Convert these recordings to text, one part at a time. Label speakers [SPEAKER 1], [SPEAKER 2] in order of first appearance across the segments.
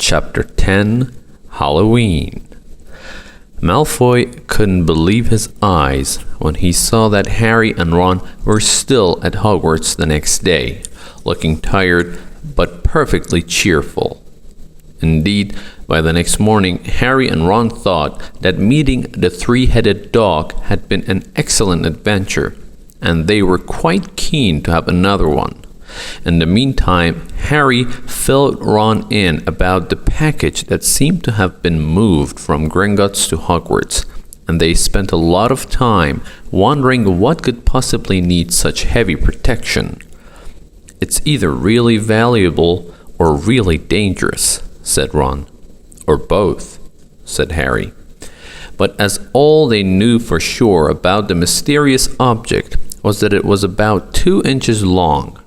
[SPEAKER 1] Chapter 10, Halloween. Malfoy couldn't believe his eyes when he saw that Harry and Ron were still at Hogwarts the next day, looking tired but perfectly cheerful. Indeed, by the next morning, Harry and Ron thought that meeting the three-headed dog had been an excellent adventure, and they were quite keen to have another one. In the meantime, Harry filled Ron in about the package that seemed to have been moved from Gringotts to Hogwarts, and they spent a lot of time wondering what could possibly need such heavy protection. "It's either really valuable or really dangerous," said Ron. "Or both," said Harry. But as all they knew for sure about the mysterious object was that it was about 2 inches long,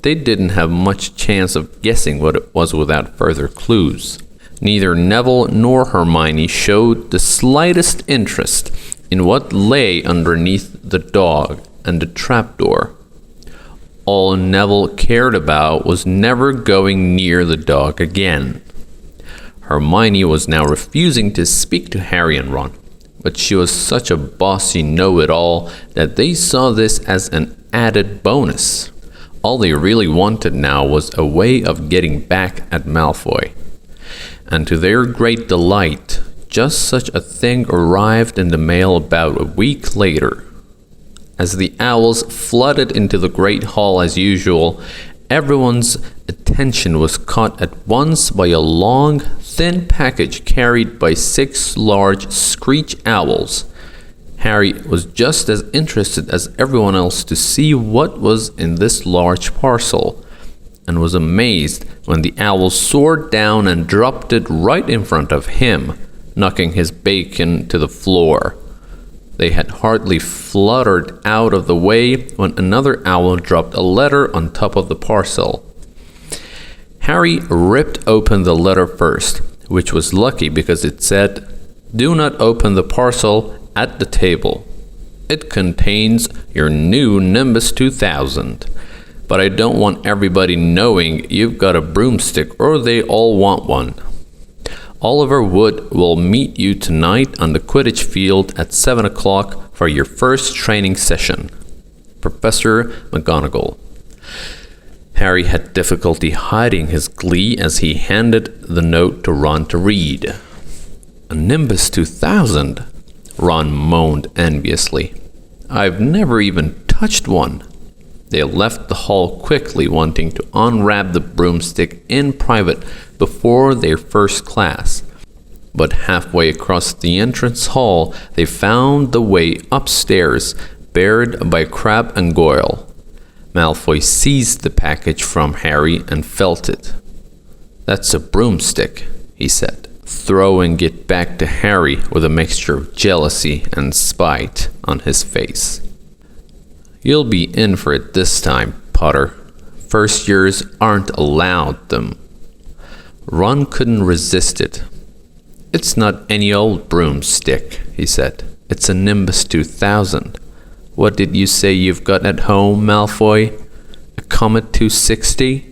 [SPEAKER 1] they didn't have much chance of guessing what it was without further clues. Neither Neville nor Hermione showed the slightest interest in what lay underneath the dog and the trapdoor. All Neville cared about was never going near the dog again. Hermione was now refusing to speak to Harry and Ron, but she was such a bossy know-it-all that they saw this as an added bonus. All they really wanted now was a way of getting back at Malfoy. And to their great delight, just such a thing arrived in the mail about a week later. As the owls flooded into the great hall as usual, everyone's attention was caught at once by a long, thin package carried by 6 large screech owls. Harry was just as interested as everyone else to see what was in this large parcel, and was amazed when the owl soared down and dropped it right in front of him, knocking his bacon to the floor. They had hardly fluttered out of the way when another owl dropped a letter on top of the parcel. Harry ripped open the letter first, which was lucky because it said, "Do not open the parcel at the table. It contains your new Nimbus 2000. But I don't want everybody knowing you've got a broomstick or they all want one. Oliver Wood will meet you tonight on the Quidditch field at 7 o'clock for your first training session. Professor McGonagall." Harry had difficulty hiding his glee as he handed the note to Ron to read. "A Nimbus 2000? Ron moaned enviously. "I've never even touched one." They left the hall quickly, wanting to unwrap the broomstick in private before their first class. But halfway across the entrance hall, they found the way upstairs, barred by Crabbe and Goyle. Malfoy seized the package from Harry and felt it. "That's a broomstick," he said, throwing it back to Harry with a mixture of jealousy and spite on his face. "You'll be in for it this time, Potter. First years aren't allowed them." Ron couldn't resist it. "It's not any old broomstick," he said. "It's a Nimbus 2000. What did you say you've got at home, Malfoy? A Comet 260?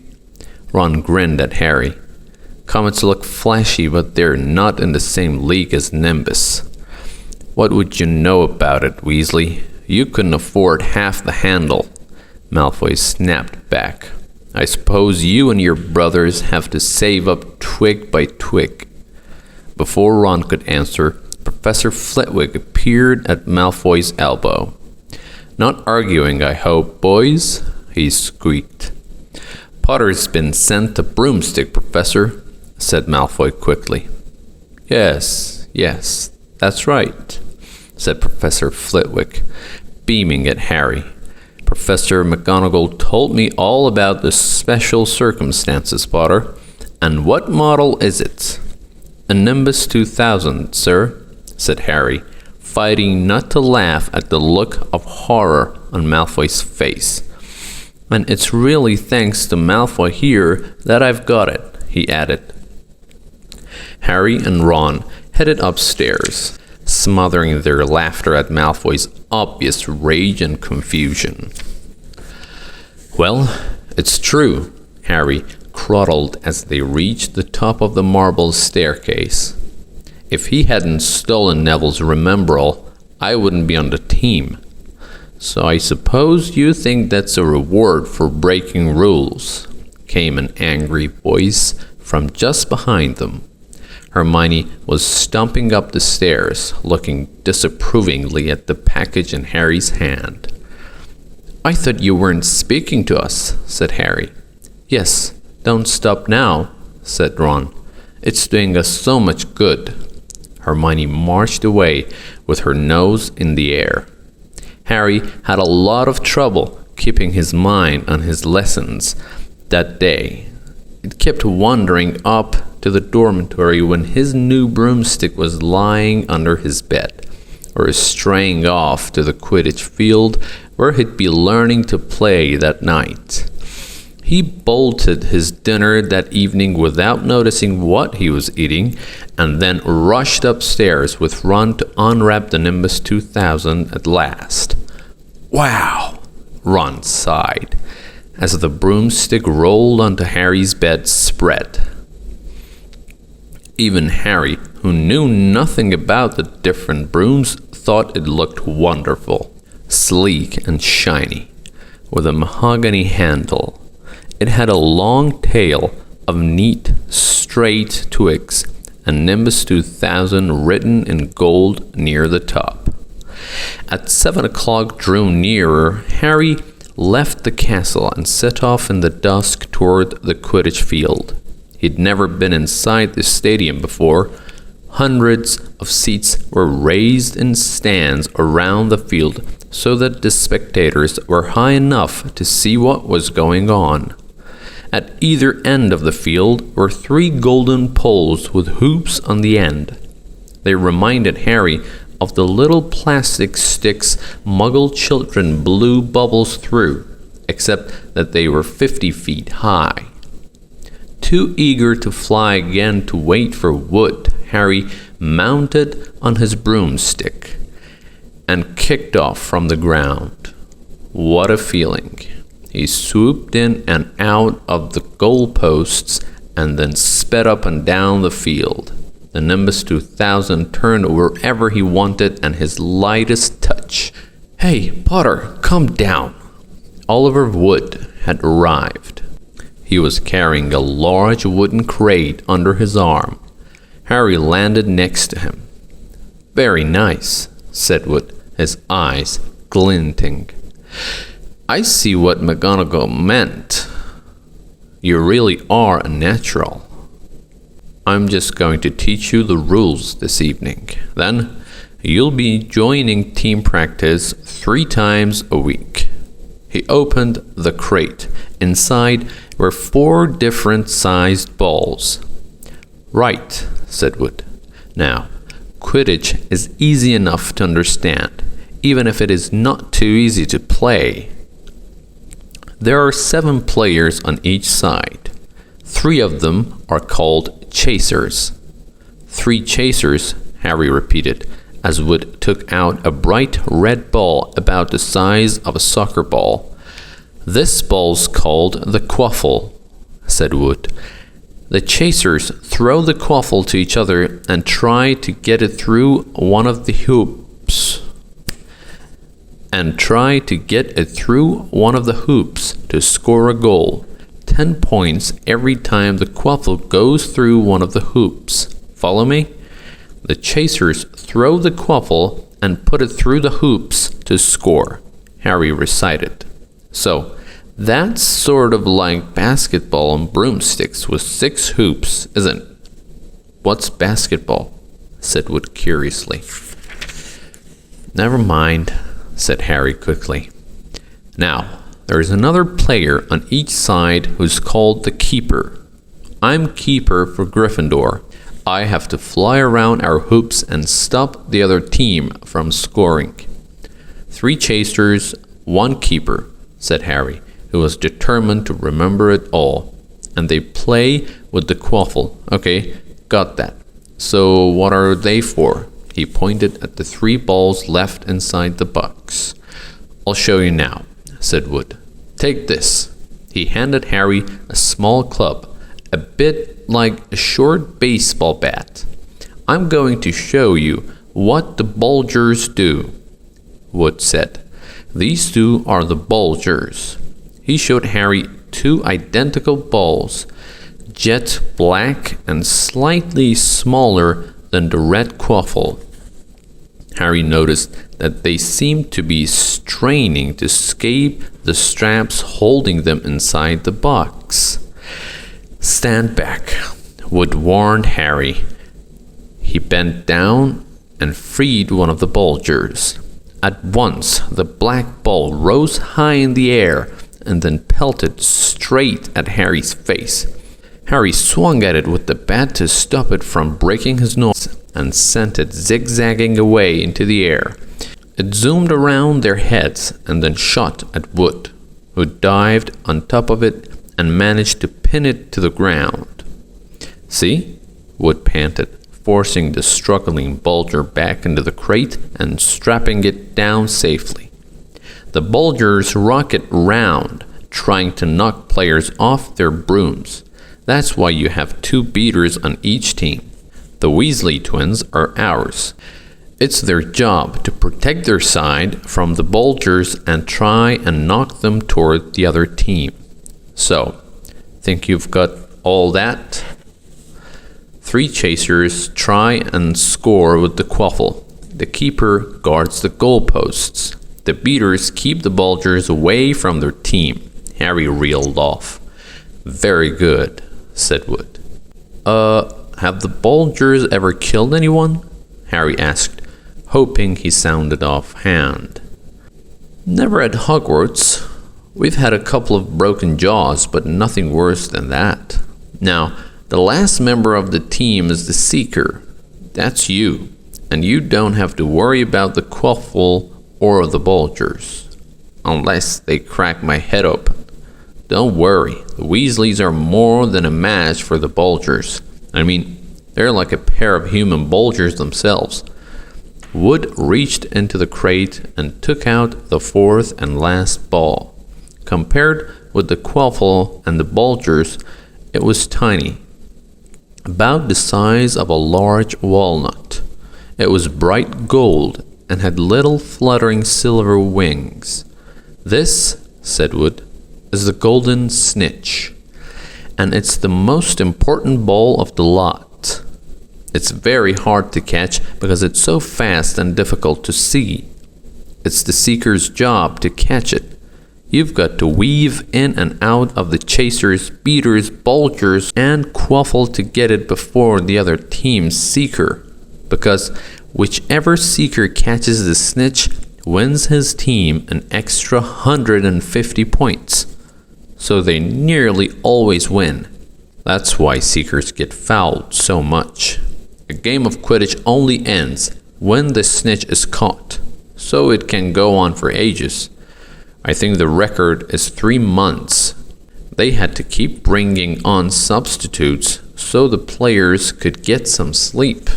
[SPEAKER 1] Ron grinned at Harry. "Comets look flashy, but they're not in the same league as Nimbus." "What would you know about it, Weasley? You couldn't afford half the handle." Malfoy snapped back. "I suppose you and your brothers have to save up twig by twig." Before Ron could answer, Professor Flitwick appeared at Malfoy's elbow. "Not arguing, I hope, boys," he squeaked. "Potter's been sent a broomstick, Professor," said Malfoy quickly. Yes, that's right," said Professor Flitwick, beaming at Harry. "Professor McGonagall told me all about the special circumstances, Potter. And what model is it?" "A Nimbus 2000, sir," said Harry, fighting not to laugh at the look of horror on Malfoy's face. "And it's really thanks to Malfoy here that I've got it," he added. Harry and Ron headed upstairs, smothering their laughter at Malfoy's obvious rage and confusion. "Well, it's true," Harry curdled as they reached the top of the marble staircase. If he hadn't stolen Neville's Remembrall, I wouldn't be on the team. So I suppose you think that's a reward for breaking rules, came an angry voice from just behind them. Hermione was stumping up the stairs, looking disapprovingly at the package in Harry's hand. I thought you weren't speaking to us, said Harry. Yes, don't stop now, said Ron. It's doing us so much good. Hermione marched away with her nose in the air. Harry had a lot of trouble keeping his mind on his lessons that day. It kept wandering up to the dormitory when his new broomstick was lying under his bed, or straying off to the Quidditch field where he'd be learning to play that night. He bolted his dinner that evening without noticing what he was eating, and then rushed upstairs with Ron to unwrap the Nimbus 2000 at last. Wow! Ron sighed as the broomstick rolled onto Harry's bedspread. Even Harry, who knew nothing about the different brooms, thought it looked wonderful, sleek and shiny, with a mahogany handle. It had a long tail of neat, straight twigs, and Nimbus 2000 written in gold near the top. At 7 o'clock drew nearer, Harry left the castle and set off in the dusk toward the Quidditch field. He'd never been inside the stadium before. Hundreds of seats were raised in stands around the field so that the spectators were high enough to see what was going on. At either end of the field were 3 golden poles with hoops on the end. They reminded Harry of the little plastic sticks Muggle children blew bubbles through, except that they were 50 feet high. Too eager to fly again to wait for Wood, Harry mounted on his broomstick and kicked off from the ground. What a feeling! He swooped in and out of the goalposts and then sped up and down the field. The Nimbus 2000 turned wherever he wanted and his lightest touch. Hey, Potter, calm down. Oliver Wood had arrived. He was carrying a large wooden crate under his arm. Harry landed next to him. Very nice, said Wood, his eyes glinting. I see what McGonagall meant. You really are a natural. I'm just going to teach you the rules this evening. Then you'll be joining team practice 3 times a week. He opened the crate. Inside were 4 different sized balls. Right, said Wood. Now, Quidditch is easy enough to understand, even if it is not too easy to play. There are 7 players on each side. 3 of them are called chasers. 3 chasers, Harry repeated, as Wood took out a bright red ball about the size of a soccer ball. This ball's called the quaffle, said Wood. The chasers throw the quaffle to each other and try to get it through one of the hoops. To score a goal. 10 points every time the quaffle goes through one of the hoops. Follow me? The chasers throw the quaffle and put it through the hoops to score, Harry recited. So, that's sort of like basketball and broomsticks with 6 hoops, isn't it? What's basketball? Said Wood curiously. Never mind, said Harry quickly. Now, there is another player on each side who's called the keeper. I'm keeper for Gryffindor. I have to fly around our hoops and stop the other team from scoring. 3 chasers, 1 keeper, said Harry, who was determined to remember it all. And they play with the quaffle. Okay, got that. So what are they for? He pointed at the 3 balls left inside the box. I'll show you now, said Wood. Take this. He handed Harry a small club, a bit like a short baseball bat. "I'm going to show you what the Bulgers do," Wood said. "These two are the Bulgers." He showed Harry two identical balls, jet black and slightly smaller than the red quaffle. Harry noticed that they seemed to be straining to escape the straps holding them inside the box. "Stand back," Wood warned Harry. He bent down and freed one of the Bulgers. At once, the black ball rose high in the air and then pelted straight at Harry's face. Harry swung at it with the bat to stop it from breaking his nose and sent it zigzagging away into the air. It zoomed around their heads and then shot at Wood, who dived on top of it and managed to pin it to the ground. "See?" Wood panted, forcing the struggling Bulger back into the crate and strapping it down safely. The Bulgers rocket round, trying to knock players off their brooms. That's why you have two beaters on each team. The Weasley twins are ours. It's their job to protect their side from the Bulgers and try and knock them toward the other team. So, think you've got all that? 3 chasers try and score with the quaffle. The keeper guards the goalposts. The beaters keep the Bulgers away from their team. Harry reeled off. "Very good," said Wood. Have the Bulgers ever killed anyone?" Harry asked, hoping he sounded offhand. "Never at Hogwarts. We've had a couple of broken jaws, but nothing worse than that. Now, the last member of the team is the Seeker. That's you, and you don't have to worry about the quaffle or the Bulgers. Unless they crack my head open. Don't worry, the Weasleys are more than a match for the Bulgers. I mean, they're like a pair of human Bulgers themselves." Wood reached into the crate and took out the 4th and last ball. Compared with the quaffle and the Bulgers, it was tiny, about the size of a large walnut. It was bright gold and had little fluttering silver wings. "This," said Wood, "is the golden snitch, and it's the most important ball of the lot. It's very hard to catch because it's so fast and difficult to see. It's the Seeker's job to catch it. You've got to weave in and out of the chasers, beaters, Bulgers, and quaffle to get it before the other team's Seeker, because whichever Seeker catches the snitch wins his team an extra 150 points. So they nearly always win. That's why Seekers get fouled so much. A game of Quidditch only ends when the snitch is caught, so it can go on for ages. I think the record is 3 months. They had to keep bringing on substitutes so the players could get some sleep."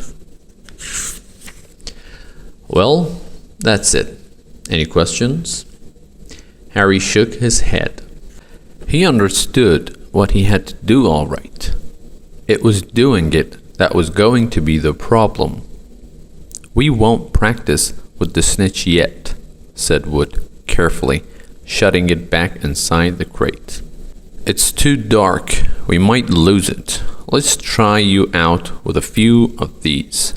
[SPEAKER 1] "Well, that's it. Any questions?" Harry shook his head. He understood what he had to do all right. It was doing it that was going to be the problem. "We won't practice with the snitch yet," said Wood, carefully, shutting it back inside the crate. "It's too dark. We might lose it. Let's try you out with a few of these."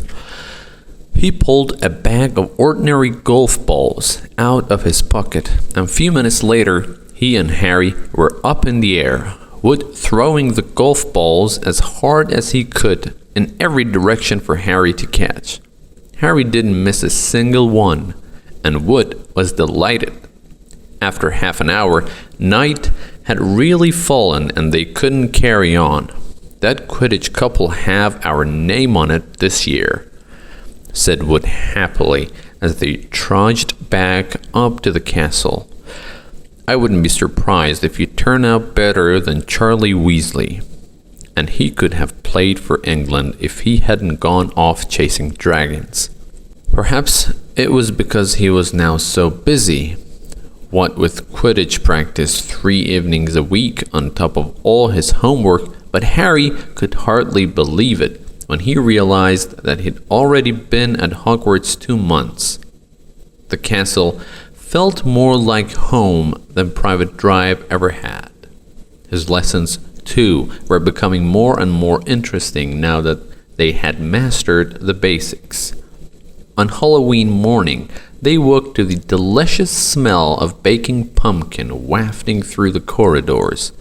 [SPEAKER 1] He pulled a bag of ordinary golf balls out of his pocket, and a few minutes later, he and Harry were up in the air, Wood throwing the golf balls as hard as he could in every direction for Harry to catch. Harry didn't miss a single one, and Wood was delighted. After half an hour, night had really fallen and they couldn't carry on. "That Quidditch couple have our name on it this year," said Wood happily as they trudged back up to the castle. "I wouldn't be surprised if you turn out better than Charlie Weasley. And he could have played for England if he hadn't gone off chasing dragons." Perhaps it was because he was now so busy. What with Quidditch practice 3 evenings a week on top of all his homework, but Harry could hardly believe it when he realized that he'd already been at Hogwarts 2 months. The castle felt more like home than Private Drive ever had. His lessons, too, were becoming more and more interesting now that they had mastered the basics. On Halloween morning, they woke to the delicious smell of baking pumpkin wafting through the corridors.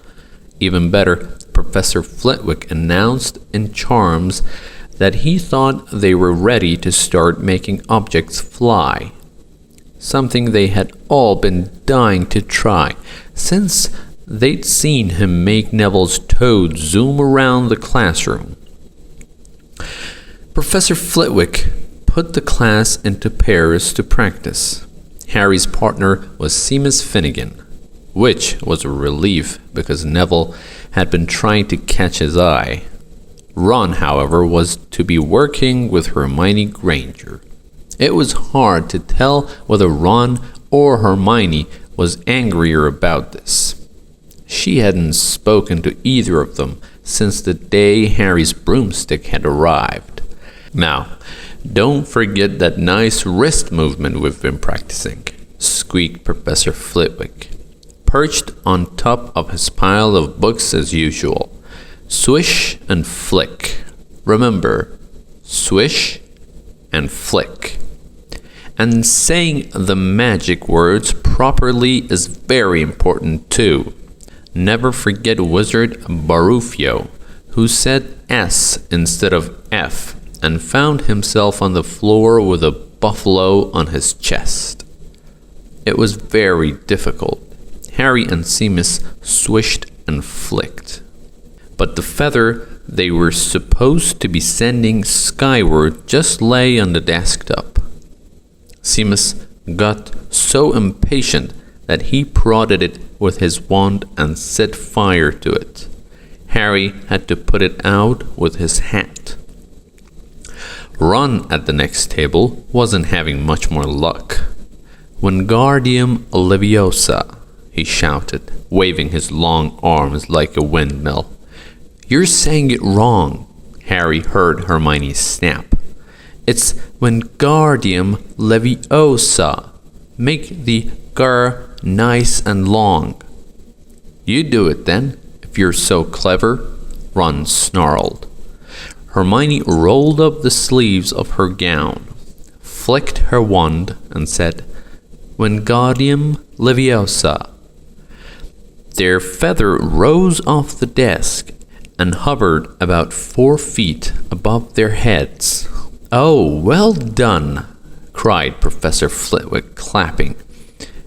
[SPEAKER 1] Even better, Professor Flitwick announced in charms that he thought they were ready to start making objects fly, something they had all been dying to try since they'd seen him make Neville's toad zoom around the classroom. Professor Flitwick put the class into pairs to practice. Harry's partner was Seamus Finnegan, which was a relief because Neville had been trying to catch his eye. Ron, however, was to be working with Hermione Granger. It was hard to tell whether Ron or Hermione was angrier about this. She hadn't spoken to either of them since the day Harry's broomstick had arrived. Now, don't forget that nice wrist movement we've been practicing, squeaked Professor Flitwick, perched on top of his pile of books as usual. Swish and flick. Remember, swish and flick. And saying the magic words properly is very important too. Never forget Wizard Barufio, who said S instead of F, and found himself on the floor with a buffalo on his chest. It was very difficult. Harry and Seamus swished and flicked. But the feather they were supposed to be sending skyward just lay on the desktop. Seamus got so impatient that he prodded it with his wand and set fire to it. Harry had to put it out with his hat. Ron at the next table wasn't having much more luck. "Wingardium Leviosa," he shouted, waving his long arms like a windmill. "You're saying it wrong," Harry heard Hermione snap. "It's Wingardium Leviosa. Make the gar nice and long." "You do it then, if you're so clever," Ron snarled. Hermione rolled up the sleeves of her gown, flicked her wand, and said, "Wingardium Leviosa." Their feather rose off the desk and hovered about 4 feet above their heads. "Oh, well done," cried Professor Flitwick, clapping.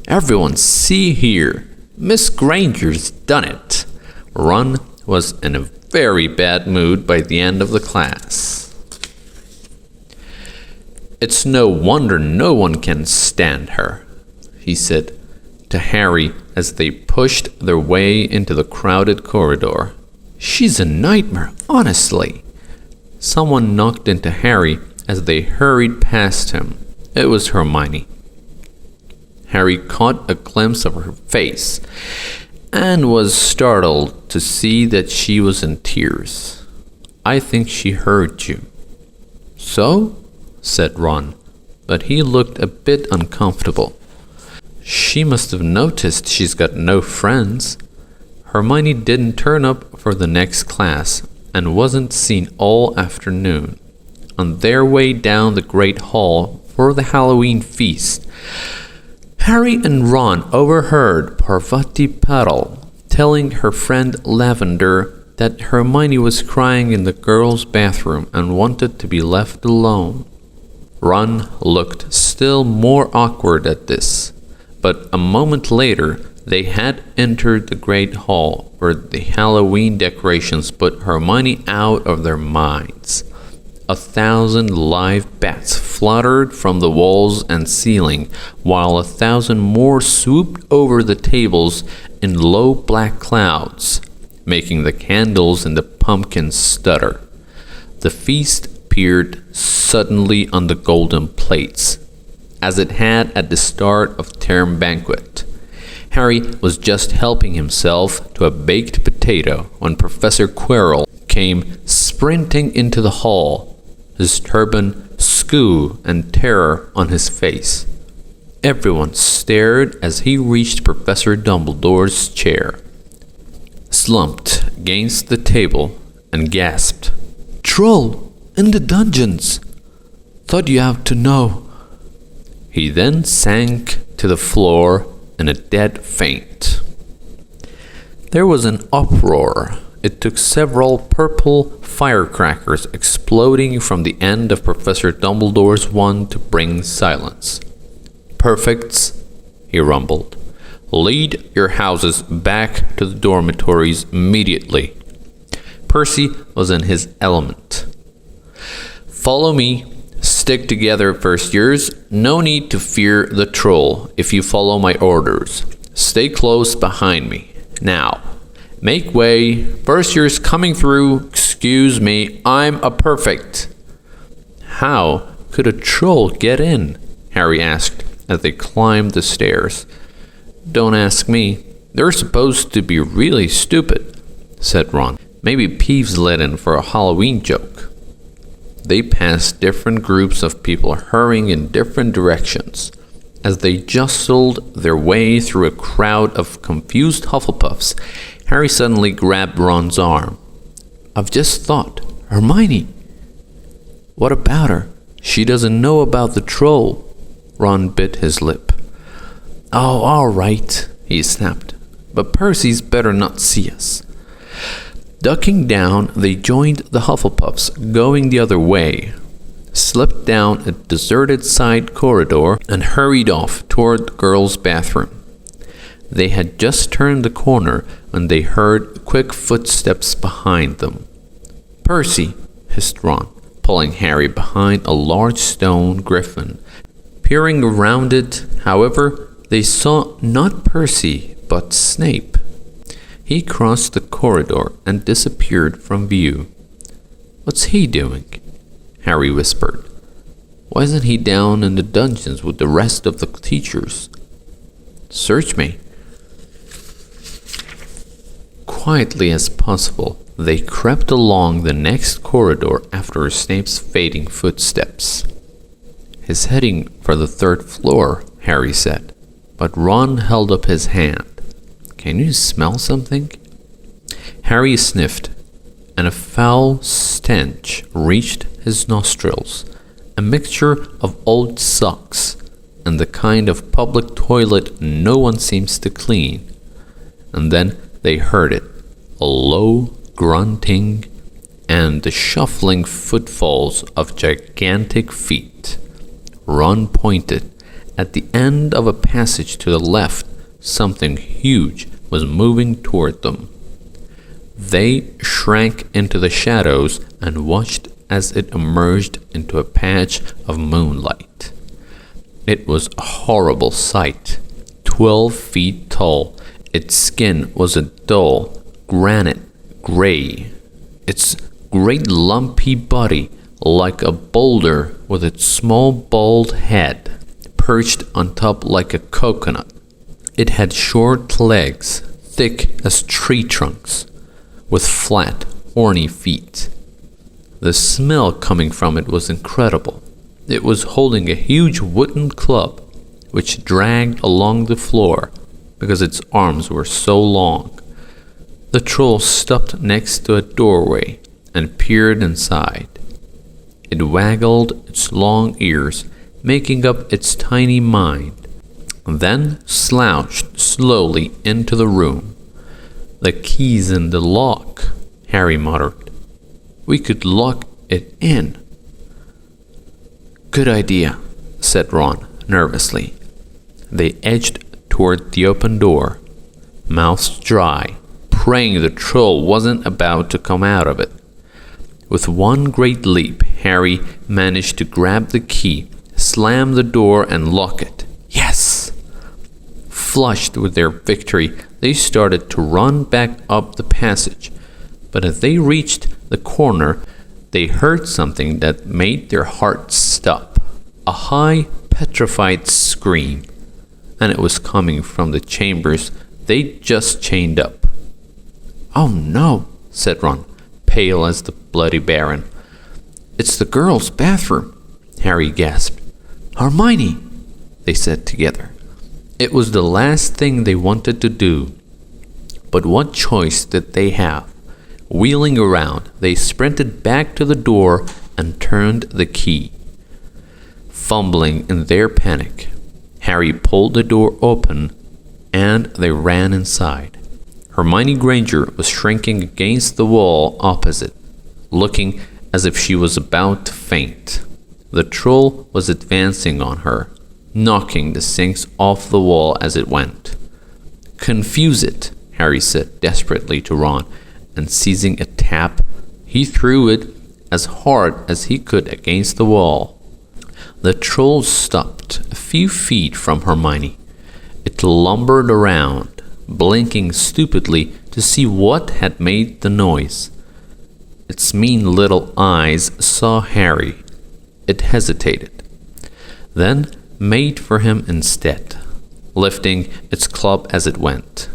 [SPEAKER 1] "Everyone see here. Miss Granger's done it." Ron was in a very bad mood by the end of the class. "It's no wonder no one can stand her," he said to Harry as they pushed their way into the crowded corridor. "She's a nightmare, honestly." Someone knocked into Harry as they hurried past him. It was Hermione. Harry caught a glimpse of her face and was startled to see that she was in tears. "I think she heard you." "So?" said Ron, but he looked a bit uncomfortable. "She must have noticed she's got no friends." Hermione didn't turn up for the next class and wasn't seen all afternoon. On their way down the Great Hall for the Halloween feast, Harry and Ron overheard Parvati Patil telling her friend Lavender that Hermione was crying in the girls' bathroom and wanted to be left alone. Ron looked still more awkward at this, but a moment later they had entered the Great Hall, where the Halloween decorations put Hermione out of their minds. 1,000 live bats fluttered from the walls and ceiling, while 1,000 more swooped over the tables in low black clouds, making the candles in the pumpkins stutter. The feast appeared suddenly on the golden plates, as it had at the start of term banquet. Harry was just helping himself to a baked potato when Professor Quirrell came sprinting into the hall, his turban askew and terror on his face. Everyone stared as he reached Professor Dumbledore's chair, slumped against the table, and gasped, "Troll! In the dungeons! Thought you had to know." He then sank to the floor in a dead faint. There was an uproar. It took several purple firecrackers exploding from the end of Professor Dumbledore's wand to bring silence. "Perfects," he rumbled. "Lead your houses back to the dormitories immediately." Percy was in his element. "Follow me. Stick together, first years. No need to fear the troll if you follow my orders. Stay close behind me. Now, make way. First years coming through. Excuse me, I'm a perfect." "How could a troll get in?" Harry asked as they climbed the stairs. "Don't ask me. They're supposed to be really stupid," said Ron. "Maybe Peeves let in for a Halloween joke." They passed different groups of people hurrying in different directions. As they jostled their way through a crowd of confused Hufflepuffs, Harry suddenly grabbed Ron's arm. "I've just thought. Hermione." "What about her? She doesn't know about the troll." Ron bit his lip. "Oh, all right," he snapped. "But Percy's better not see us." Ducking down, they joined the Hufflepuffs, going the other way, slipped down a deserted side corridor, and hurried off toward the girls' bathroom. They had just turned the corner when they heard quick footsteps behind them. "Percy!" hissed Ron, pulling Harry behind a large stone griffin. Peering around it, however, they saw not Percy, but Snape. He crossed the corridor and disappeared from view. "What's he doing?" Harry whispered. "Why isn't he down in the dungeons with the rest of the teachers?" "Search me." Quietly as possible, they crept along the next corridor after Snape's fading footsteps. "He's heading for the third floor," Harry said, but Ron held up his hand. "Can you smell something?" Harry sniffed, and a foul stench reached his nostrils, a mixture of old socks and the kind of public toilet no one seems to clean. And then they heard it, a low grunting and the shuffling footfalls of gigantic feet. Ron pointed. At the end of a passage to the left, something huge was moving toward them. They shrank into the shadows and watched as it emerged into a patch of moonlight. It was a horrible sight. 12 feet tall, its skin was a dull granite gray. Its great lumpy body like a boulder with its small bald head perched on top like a coconut. It had short legs, thick as tree trunks, with flat, horny feet. The smell coming from it was incredible. It was holding a huge wooden club, which dragged along the floor because its arms were so long. The troll stopped next to a doorway and peered inside. It waggled its long ears, making up its tiny mind, then slouched slowly into the room. "The key's in the lock," Harry muttered. "We could lock it in." "Good idea," said Ron nervously. They edged toward the open door, mouths dry, praying the troll wasn't about to come out of it. With one great leap, Harry managed to grab the key, slam the door, and lock it. Yes! Flushed with their victory, they started to run back up the passage. But as they reached the corner, they heard something that made their hearts stop. A high, petrified scream. and it was coming from the chambers they'd just chained up. "Oh no," said Ron, pale as the bloody Baron. "It's the girls' bathroom," Harry gasped. "Hermione," they said together. It was the last thing they wanted to do. But what choice did they have? Wheeling around, they sprinted back to the door and turned the key. Fumbling in their panic, Harry pulled the door open and they ran inside. Hermione Granger was shrinking against the wall opposite, looking as if she was about to faint. The troll was advancing on her, knocking the sinks off the wall as it went. "Confuse it," Harry said desperately to Ron, and seizing a tap, he threw it as hard as he could against the wall. The troll stopped a few feet from Hermione. It lumbered around, blinking stupidly to see what had made the noise. Its mean little eyes saw Harry. It hesitated, then made for him instead, lifting its club as it went.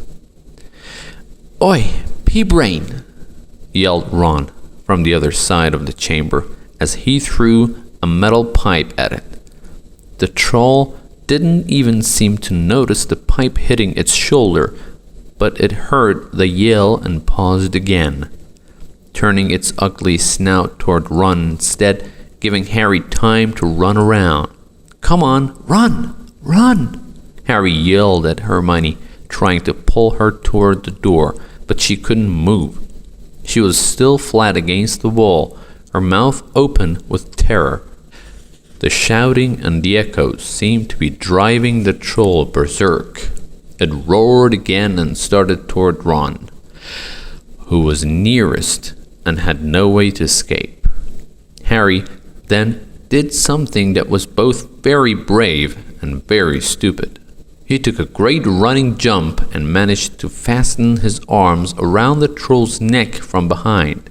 [SPEAKER 1] "Oi, pea-brain!" yelled Ron from the other side of the chamber as he threw a metal pipe at it. The troll didn't even seem to notice the pipe hitting its shoulder, but it heard the yell and paused again, turning its ugly snout toward Ron instead, giving Harry time to run around. "Come on, run! Run!" Harry yelled at Hermione, trying to pull her toward the door, but she couldn't move. She was still flat against the wall, her mouth open with terror. The shouting and the echoes seemed to be driving the troll berserk. It roared again and started toward Ron, who was nearest and had no way to escape. Harry then did something that was both very brave and very stupid. He took a great running jump and managed to fasten his arms around the troll's neck from behind.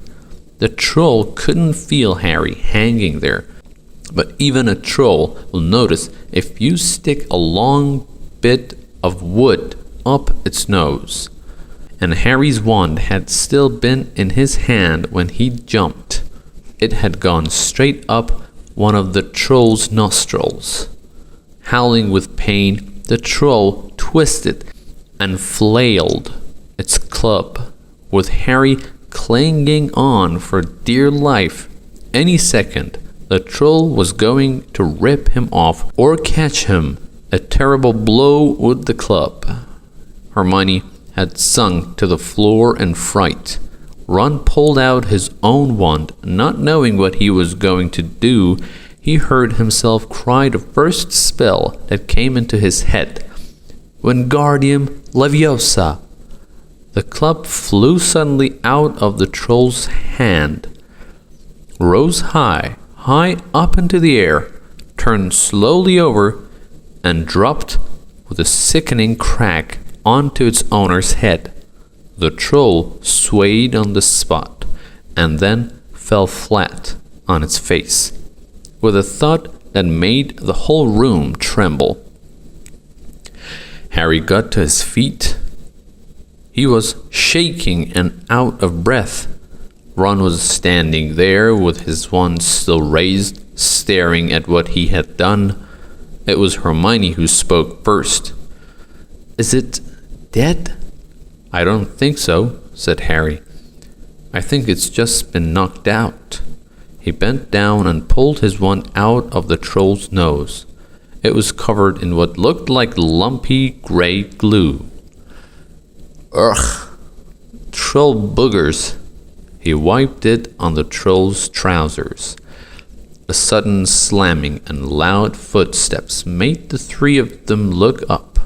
[SPEAKER 1] The troll couldn't feel Harry hanging there, but even a troll will notice if you stick a long bit of wood up its nose. And Harry's wand had still been in his hand when he jumped. It had gone straight up one of the troll's nostrils. Howling with pain, the troll twisted and flailed its club, with Harry clinging on for dear life. Any second, the troll was going to rip him off or catch him. A terrible blow with the club. Hermione had sunk to the floor in fright. Ron pulled out his own wand, not knowing what he was going to do. He heard himself cry the first spell that came into his head. "Wingardium Leviosa!" The club flew suddenly out of the troll's hand, rose high up into the air, turned slowly over, and dropped with a sickening crack onto its owner's head. The troll swayed on the spot and then fell flat on its face, with a thud that made the whole room tremble. Harry got to his feet. He was shaking and out of breath. Ron was standing there with his wand still raised, staring at what he had done. It was Hermione who spoke first. "Is it dead?" "I don't think so," said Harry. "I think it's just been knocked out." He bent down and pulled his wand out of the troll's nose. It was covered in what looked like lumpy gray glue. "Ugh, troll boogers." He wiped it on the troll's trousers. A sudden slamming and loud footsteps made the three of them look up.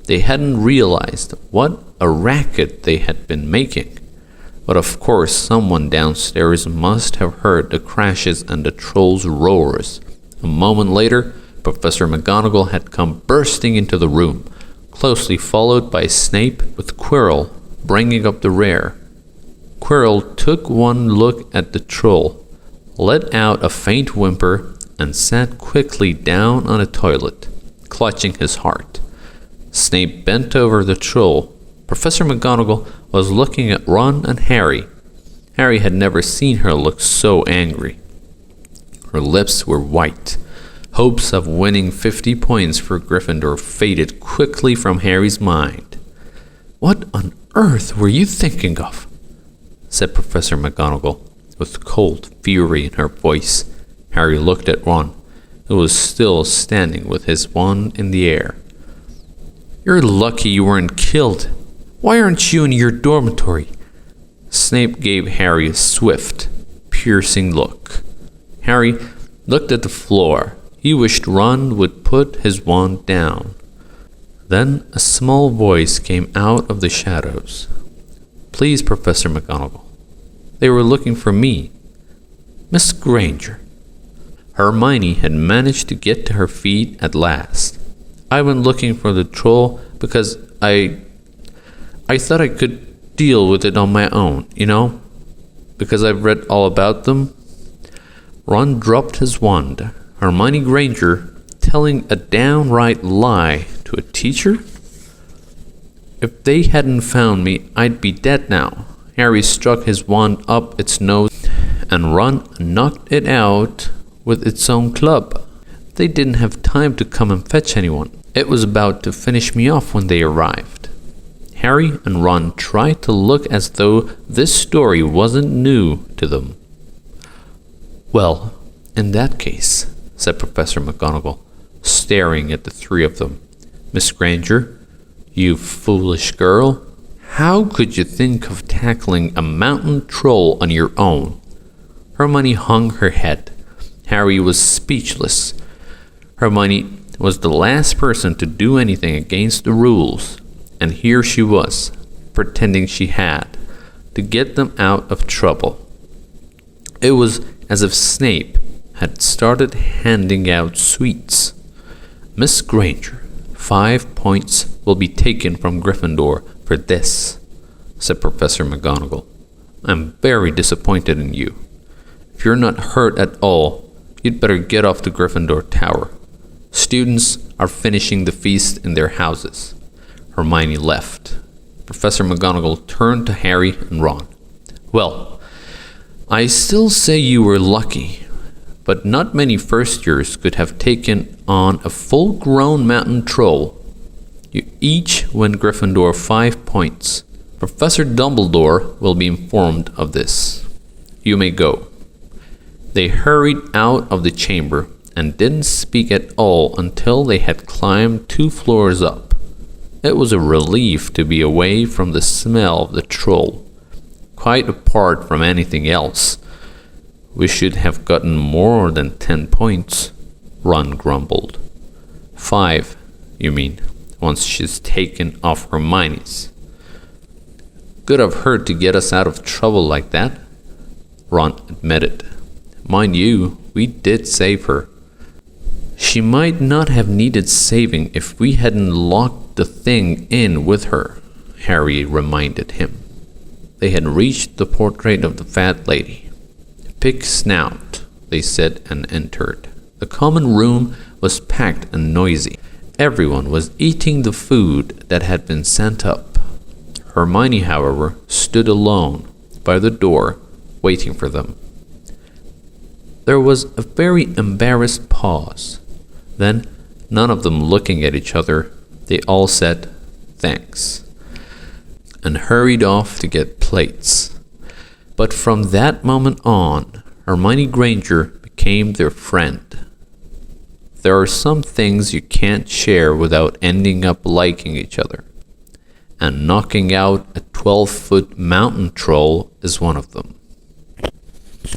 [SPEAKER 1] They hadn't realized what a racket they had been making. But of course someone downstairs must have heard the crashes and the troll's roars. A moment later, Professor McGonagall had come bursting into the room, closely followed by Snape with Quirrell bringing up the rear. Quirrell took one look at the troll, let out a faint whimper, and sat quickly down on a toilet, clutching his heart. Snape bent over the troll. Professor McGonagall was looking at Ron and Harry. Harry had never seen her look so angry. Her lips were white. Hopes of winning 50 points for Gryffindor faded quickly from Harry's mind. "What on earth were you thinking of?" said Professor McGonagall, with cold fury in her voice. Harry looked at Ron, who was still standing with his wand in the air. "You're lucky you weren't killed. Why aren't you in your dormitory?" Snape gave Harry a swift, piercing look. Harry looked at the floor. He wished Ron would put his wand down. Then a small voice came out of the shadows. "Please, Professor McGonagall. They were looking for me. Miss Granger." Hermione had managed to get to her feet at last. "I went looking for the troll because I thought I could deal with it on my own, because I've read all about them." Ron dropped his wand. Hermione Granger telling a downright lie to a teacher? "If they hadn't found me, I'd be dead now." Harry struck his wand up its nose, and Ron knocked it out with its own club. "They didn't have time to come and fetch anyone. It was about to finish me off when they arrived." Harry and Ron tried to look as though this story wasn't new to them. "Well, in that case," said Professor McGonagall, staring at the three of them. "Miss Granger, you foolish girl, how could you think of tackling a mountain troll on your own?" Hermione hung her head. Harry was speechless. Hermione was the last person to do anything against the rules, and here she was, pretending she had, to get them out of trouble. It was as if Snape had started handing out sweets. "Miss Granger, 5 points will be taken from Gryffindor for this," said Professor McGonagall. "I'm very disappointed in you. If you're not hurt at all, you'd better get off the Gryffindor Tower. Students are finishing the feast in their houses." Hermione left. Professor McGonagall turned to Harry and Ron. "Well, I still say you were lucky, but not many first-years could have taken on a full-grown mountain troll. You each win Gryffindor 5 points. Professor Dumbledore will be informed of this. You may go." They hurried out of the chamber and didn't speak at all until they had climbed 2 floors up. It was a relief to be away from the smell of the troll, quite apart from anything else. "We should have gotten more than 10 points, Ron grumbled. 5, you mean, once she's taken off Hermione's. "Good of her to get us out of trouble like that," Ron admitted. "Mind you, we did save her." "She might not have needed saving if we hadn't locked the thing in with her," Harry reminded him. They had reached the portrait of the fat lady. "Pig snout," they said, and entered. The common room was packed and noisy. Everyone was eating the food that had been sent up. Hermione, however, stood alone by the door, waiting for them. There was a very embarrassed pause. Then, none of them looking at each other, they all said, "Thanks," and hurried off to get plates. But from that moment on, Hermione Granger became their friend. There are some things you can't share without ending up liking each other, and knocking out a 12-foot mountain troll is one of them.